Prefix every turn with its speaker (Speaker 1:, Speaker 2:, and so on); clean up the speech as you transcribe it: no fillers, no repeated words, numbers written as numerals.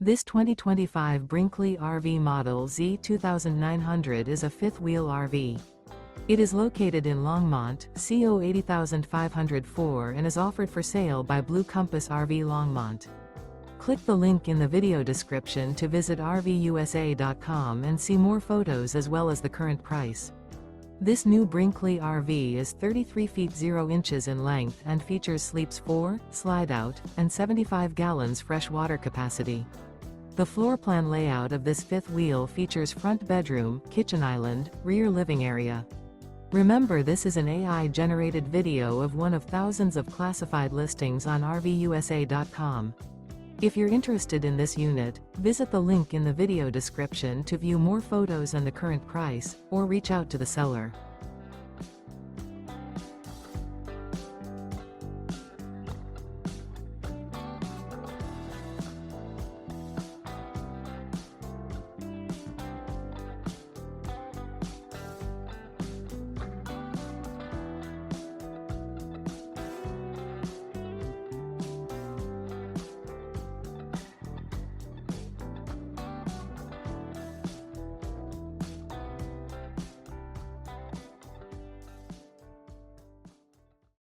Speaker 1: This 2025 Brinkley RV Model Z 2900 is a fifth-wheel RV. It is located in Longmont, CO 80504 and is offered for sale by Blue Compass RV Longmont. Click the link in the video description to visit RVUSA.com and see more photos as well as the current price. This new Brinkley RV is 33 feet 0 inches in length and features sleeps 4, Slideout, and 75 gallons fresh water capacity. The floor plan layout of this fifth wheel features front bedroom, kitchen island, rear living area. Remember, this is an AI-generated video of one of thousands of classified listings on RVUSA.com. If you're interested in this unit, visit the link in the video description to view more photos and the current price, or reach out to the seller.